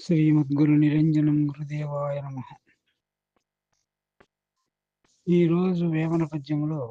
శ్రీమద్గురు నిరంజనం గురుదేవాయ నమః. ఈరోజు వేమన పద్యంలో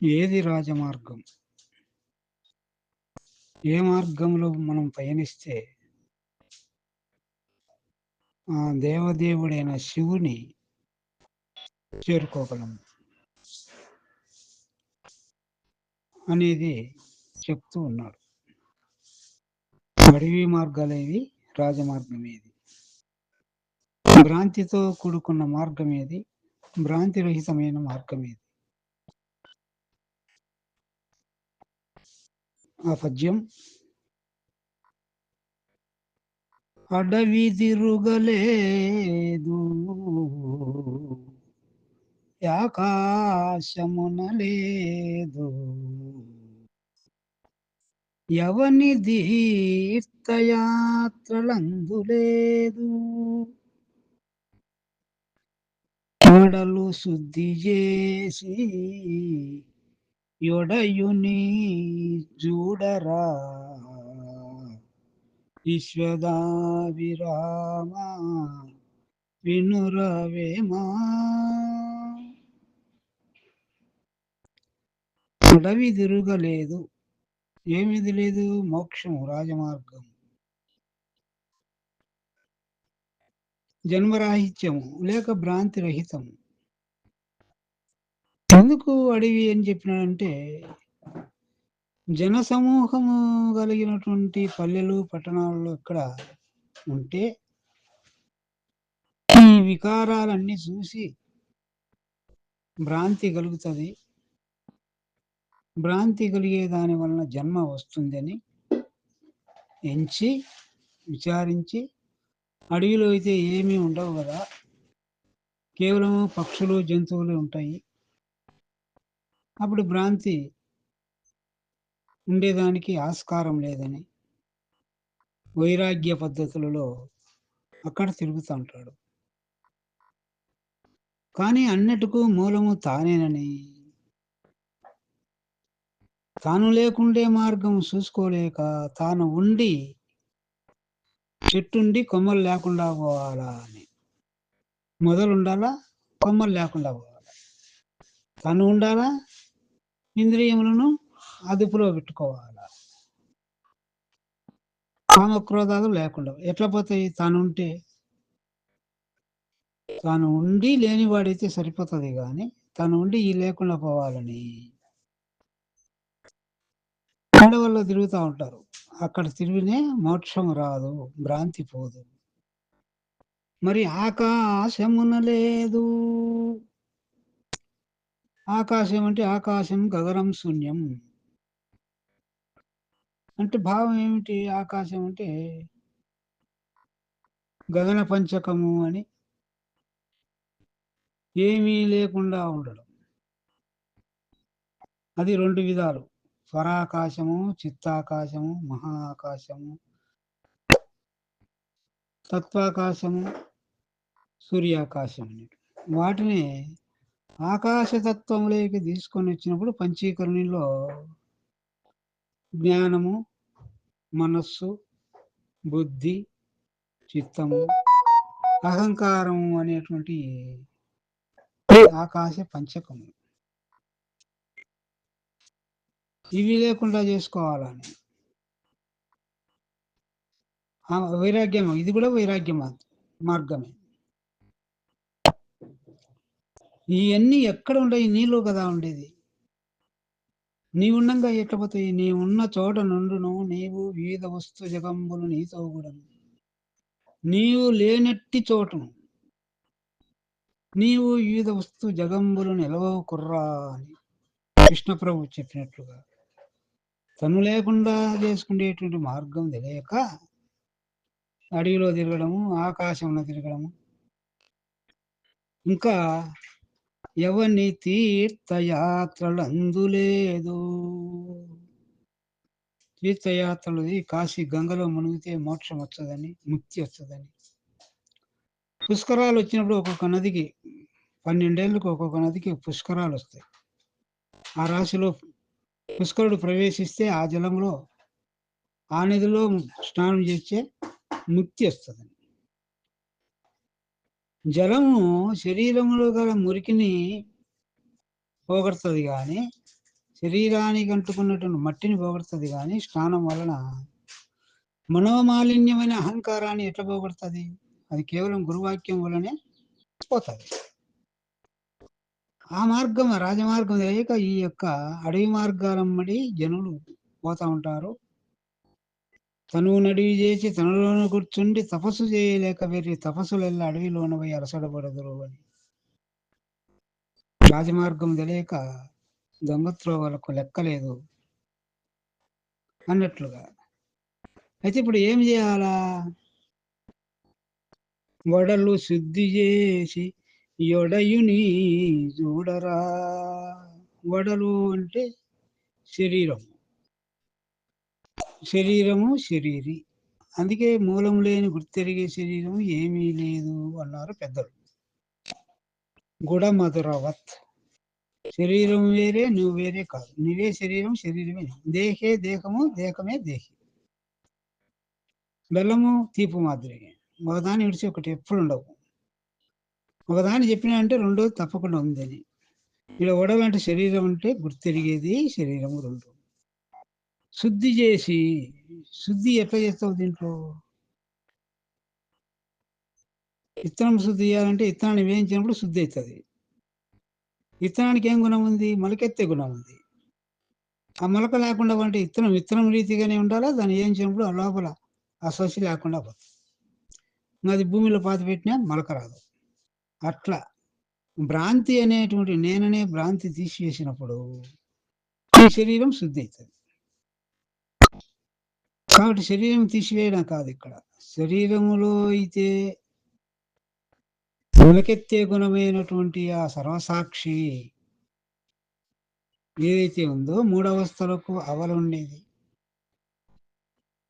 ఏది రాజమార్గం, ఏ మార్గంలో మనం పయనిస్తే ఆ దేవదేవుడైన శివుని చేరుకోగలము అనేది చెప్తూ ఉన్నాడు. అడవి మార్గాలేవి, రాజమార్గం ఏది, భ్రాంతితో కూడుకున్న మార్గం ఏది, భ్రాంతి రహితమైన మార్గం ఏది. ఆ పద్యం అడవి తిరుగలేదు, ఆకాశమున లేదు, ఎవని తీర్థయాత్రలందు లేదు, మడలు శుద్ధి చేసి యొడయుని చూడరా, విశ్వదాభిరామ వినురవేమా. అడవి తిరుగలేదు, ఏమిది లేదు, మోక్షము రాజమార్గం, జన్మరాహిత్యము లేక భ్రాంతి రహితము. ఎందుకు అడవి అని చెప్పినాడంటే, జనసమూహము కలిగినటువంటి పల్లెలు పట్టణాలలో ఇక్కడ ఉంటే ఈ వికారాలన్నీ చూసి భ్రాంతి కలుగుతుంది. భ్రాంతి కలిగే దాని వలన జన్మ వస్తుందని ఎంచి విచారించి, అడవిలో అయితే ఏమీ ఉండవు కదా, కేవలం పక్షులు జంతువులు ఉంటాయి, అప్పుడు భ్రాంతి ఉండేదానికి ఆస్కారం లేదని వైరాగ్య పద్ధతులలో అక్కడ తిరుగుతూ ఉంటాడు. కానీ అన్నిటికూ మూలము తానేనని, తాను లేకుండే మార్గం చూసుకోలేక తాను ఉండి చెట్టుండి కొమ్మలు లేకుండా పోవాలా అని, మొదలు ఉండాలా, కొమ్మలు లేకుండా పోవాలా, తను ఉండాలా, ఇంద్రియములను అదుపులో పెట్టుకోవాలా, కామక్రోధాలు లేకుండా. ఎట్లా పోతాయి? తాను ఉండి లేనివాడైతే సరిపోతుంది, కానీ తను ఉండి ఈ లేకుండా పోవాలని అడవుల్లో తిరుగుతూ ఉంటారు. అక్కడ తిరిగినే మోక్షం రాదు, భ్రాంతి పోదు. మరి ఆకాశమున లేదు, ఆకాశం అంటే ఆకాశం గగనం శూన్యం అంటే భావం ఏమిటి? ఆకాశం అంటే గగన పంచకము అని, ఏమీ లేకుండా ఉండడం. అది రెండు విధాలు: స్వరాకాశము, చిత్తాకాశము, మహాకాశము, తత్వాకాశము, సూర్యాకాశం. వాటిని ఆకాశతత్వంలోకి తీసుకొని వచ్చినప్పుడు పంచీకరణలో జ్ఞానము, మనస్సు, బుద్ధి, చిత్తము, అహంకారము అనేటువంటి ఆకాశ పంచకము. ఇవి లేకుండా చేసుకోవాలని వైరాగ్యం, ఇది కూడా వైరాగ్యం మార్గమే. ఇవన్నీ ఎక్కడ ఉండవు? నీలో కదా ఉండేది. నీవుండంగా ఎట్లా పోతాయి? నీవున్న చోట నుండును నీవు వివిధ వస్తు జగంబులు నీతో కూడాను. నీవు లేనట్టి చోటును నీవు వివిధ వస్తు జగంబులు నిలవవు కుర్రా అని కృష్ణప్రభు చెప్పినట్లుగా, తను లేకుండా చేసుకునేటువంటి మార్గం తెలియక అడవిలో తిరగడము, ఆకాశంలో తిరగడము, ఇంకా ఎవని తీర్థయాత్రలు అందులేదు. తీర్థయాత్రలు కాశీ గంగలో మునిగితే మోక్షం వచ్చదని, ముక్తి వచ్చదని. పుష్కరాలు వచ్చినప్పుడు ఒక్కొక్క నదికి 12 ఏళ్ళకు ఒక్కొక్క నదికి పుష్కరాలు వస్తాయి. ఆ రాశిలో పుష్కరుడు ప్రవేశిస్తే ఆ జలంలో ఆ నదిలో స్నానం చేస్తే ముక్తి వస్తుంది. జలము శరీరంలో గల మురికిని పోగొడుతుంది కానీ, శరీరానికి అంటుకున్నటువంటి మట్టిని పోగొడుతుంది కానీ, స్నానం వలన మనోమాలిన్యమైన అహంకారాన్ని ఎట్లా పోగొడుతుంది? అది కేవలం గురువాక్యం వల్లనే పోతుంది. ఆ మార్గం రాజమార్గం లేక ఈ యొక్క అడవి మార్గాలమ్మడి జనులు పోతా ఉంటారు. తనువు నడివి చేసి తనలోన కూర్చుండి తపస్సు చేయలేక వేరే తపస్సులెల్ల అడవిలోన పోయి అలసడబడదురు అని. రాజమార్గం తెలియక దొంగత్రోవలకు లెక్కలేదు అన్నట్లుగా. అయితే ఇప్పుడు ఏం చేయాలా? వడలు శుద్ధి చేసి యొడయుని చూడరా. వడలు అంటే శరీరం, శరీరము శరీరి. అందుకే మూలం లేని గుర్తెరిగే శరీరం ఏమీ లేదు అన్నారు పెద్దలు. గుడమధురవత్. శరీరం వేరే, నువ్వు వేరే కాదు. నువ్వే శరీరం, శరీరమే దేహే దేహము, దేహమే దేహి. బెల్లము తీపు మాదిరి ఒకదాన్ని విడిచి ఒకటి ఎప్పుడు ఉండవు. ఒకదాన్ని చెప్పినా అంటే రెండోది తప్పకుండా ఉందని. ఇలా వడలంటే శరీరం అంటే గుర్తెరిగేది శరీరము రెండు. శుద్ధి చేసి, శుద్ధి ఎట్లా చేస్తావు దీంట్లో? విత్తనం శుద్ధి చేయాలంటే విత్తనాన్ని వేయించినప్పుడు శుద్ధి అవుతుంది. విత్తనానికి ఏం గుణం ఉంది? మొలకెత్తే గుణం ఉంది. ఆ మొలక లేకుండా అంటే విత్తనం విత్తనం రీతిగానే ఉండాలా, దాన్ని వేయించినప్పుడు ఆ లోపల ఆ ససి లేకుండా పోతుంది. అది భూమిలో పాతి పెట్టినా మొలక రాదు. అట్లా భ్రాంతి అనేటువంటి నేననే భ్రాంతి తీసివేసినప్పుడు ఈ శరీరం శుద్ధి అవుతుంది. కాబట్టి శరీరం తీసివేయడం కాదు ఇక్కడ. శరీరములో అయితే మొలకెత్తే గుణమైనటువంటి ఆ సర్వసాక్షి ఏదైతే ఉందో మూడవస్థలకు అవలుండేది.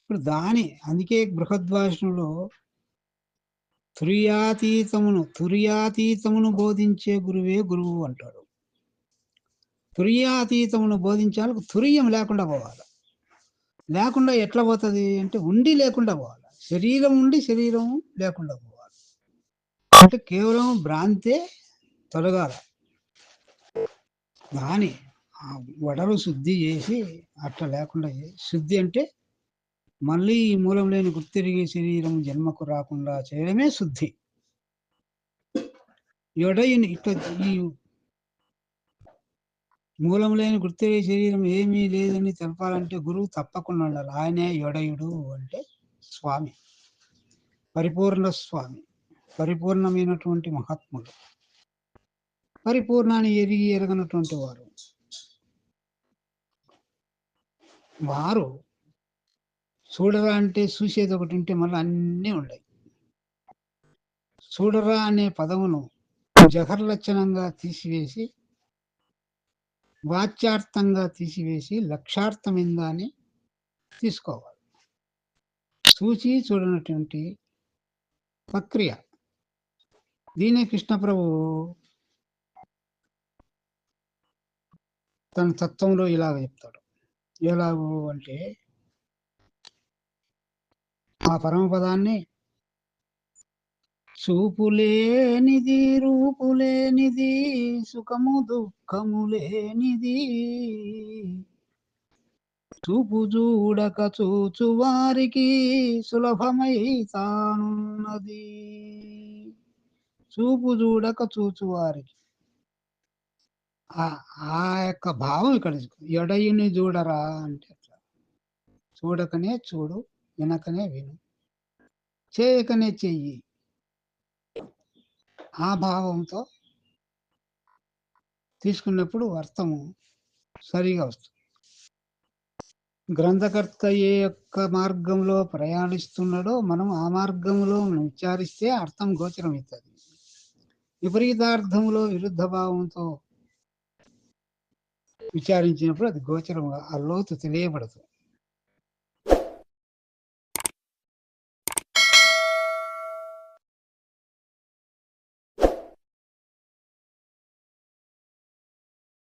ఇప్పుడు అందుకే బృహద్వాసనలో తుర్యాతీతమును బోధించే గురువే గురువు అంటాడు. తుర్యాతీతమును బోధించాలి, తుర్యం లేకుండా పోవాలి. లేకుండా ఎట్లా పోతుంది అంటే ఉండి లేకుండా పోవాలి. శరీరం ఉండి శరీరం లేకుండా పోవాలి. అంటే కేవలం భ్రాంతే తొలగాల. దాని వడలు శుద్ధి చేసి అట్లా లేకుండా శుద్ధి అంటే మళ్ళీ ఈ మూలం లేని గుర్తిరిగే శరీరం జన్మకు రాకుండా చేయడమే శుద్ధి. యొడయుని ఇట్లా ఈ మూలం లేని గుర్తిరిగే శరీరం ఏమీ లేదని తెలపాలంటే గురువు తప్పకుండా ఉండాలి. ఆయనే యొడయుడు అంటే స్వామి, పరిపూర్ణ స్వామి, పరిపూర్ణమైనటువంటి మహాత్ముడు, పరిపూర్ణాన్ని ఎరగనటువంటి వారు చూడరా అంటే చూసేది ఒకటి ఉంటే మళ్ళీ అన్నీ ఉన్నాయి. చూడరా అనే పదమును జహర్లక్షణంగా తీసివేసి, వాచ్యార్థంగా తీసివేసి లక్ష్యార్థమిందాన్ని తీసుకోవాలి. చూచి చూడనటువంటి ప్రక్రియ. దీనే కృష్ణప్రభు తన తత్వంలో ఇలాగ చెప్తాడు. ఎలాగూ అంటే ఆ పరమపదాన్ని చూపులేనిది, రూపులేనిది, సుఖము దుఃఖము లేనిది, చూపు చూడక చూచు వారికి సులభమై తానున్నది. చూపు చూడక చూచు వారికి ఆ యొక్క భావం ఇక్కడ ఎడయుని చూడరా అంటే అట్లా. చూడకనే చూడు, వినకనే విను, చేయకనే చెయ్యి. ఆ భావంతో తీసుకున్నప్పుడు అర్థము సరిగా వస్తుంది. గ్రంథకర్త ఏ యొక్క మార్గంలో ప్రయాణిస్తున్నాడో మనం ఆ మార్గంలో విచారిస్తే అర్థం గోచరం అవుతుంది. విపరీతార్థంలో విరుద్ధ భావంతో విచారించినప్పుడు అది గోచరం, ఆ లోతు తెలియబడదు.